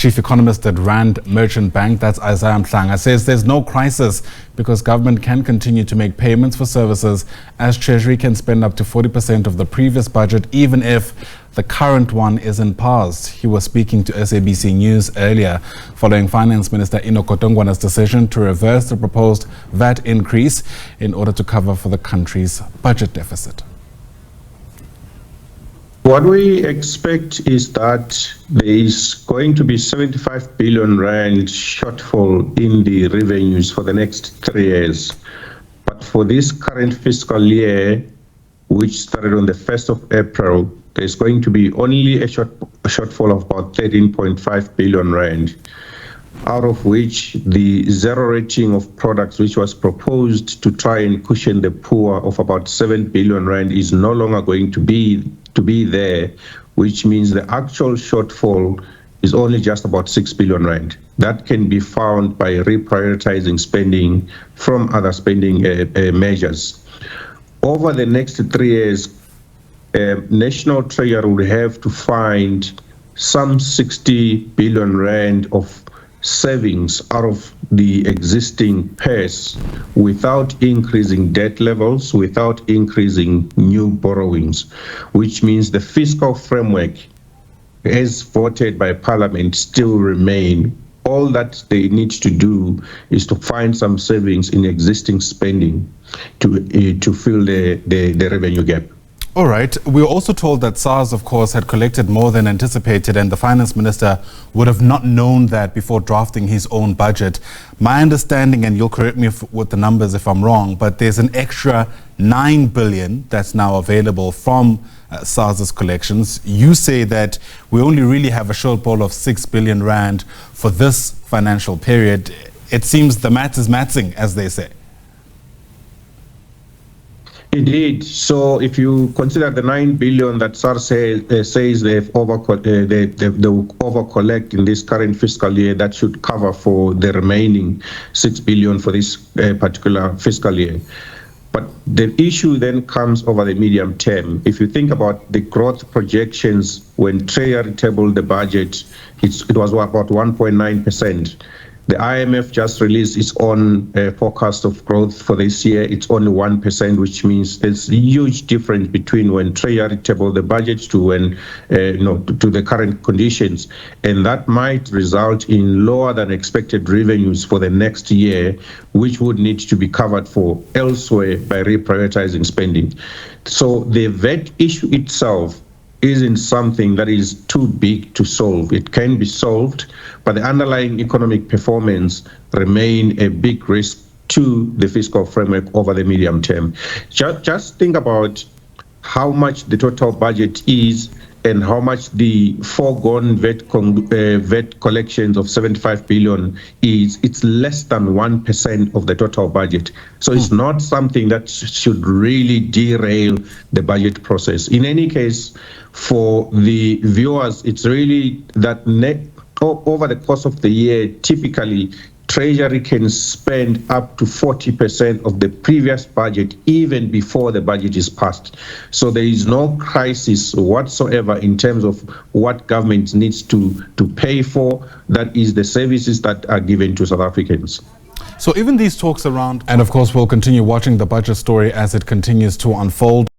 chief economist at Rand Merchant Bank, that's Isaah Mhlanga, says there's no crisis because government can continue to make payments for services as Treasury can spend up to 40% of the previous budget even if the current one isn't passed. He was speaking to SABC News earlier following Finance Minister Enoch Godongwana's decision to reverse the proposed VAT increase in order to cover for the country's budget deficit. What we expect is that there is going to be 75 billion rand shortfall in the revenues for the next 3 years. But for this current fiscal year, which started on the 1st of April, there's going to be only a shortfall of about 13.5 billion rand, out of which the zero rating of products, which was proposed to try and cushion the poor, of about 7 billion rand is no longer going to be there, which means the actual shortfall is only just about 6 billion rand. That can be found by reprioritizing spending from other spending measures. Over the next 3 years, National Treasury will have to find some 60 billion rand of savings out of the existing purse without increasing debt levels, without increasing new borrowings, which means the fiscal framework as voted by Parliament still remain. All that they need to do is to find some savings in existing spending to fill the revenue gap. All right. We were also told that SARS, of course, had collected more than anticipated, and the finance minister would have not known that before drafting his own budget. My understanding, and you'll correct me with the numbers if I'm wrong, but there's an extra 9 billion that's now available from SARS's collections. You say that we only really have a shortfall of 6 billion rand for this financial period. It seems the math is mathing, as they say. Indeed. So if you consider the 9 billion that SARS says they'll over-collect in this current fiscal year, that should cover for the remaining 6 billion for this particular fiscal year. But the issue then comes over the medium term. If you think about the growth projections, when Treasury tabled the budget, it was about 1.9%. The IMF just released its own forecast of growth for this year. It's only 1%, which means there's a huge difference between when Treasury tabled the budget to when, to the current conditions. And that might result in lower than expected revenues for the next year, which would need to be covered for elsewhere by reprioritizing spending. So the VAT issue itself isn't something that is too big to solve. It can be solved, but the underlying economic performance remain a big risk to the fiscal framework over the medium term. Just think about how much the total budget is and how much the foregone VAT collections of 75 billion is. It's less than 1% of the total budget. So it's not something that should really derail the budget process. In any case, for the viewers, it's really that over the course of the year, typically Treasury can spend up to 40% of the previous budget even before the budget is passed. So there is no crisis whatsoever in terms of what government needs to pay for. That is the services that are given to South Africans. So even these talks around, and of course we'll continue watching the budget story as it continues to unfold.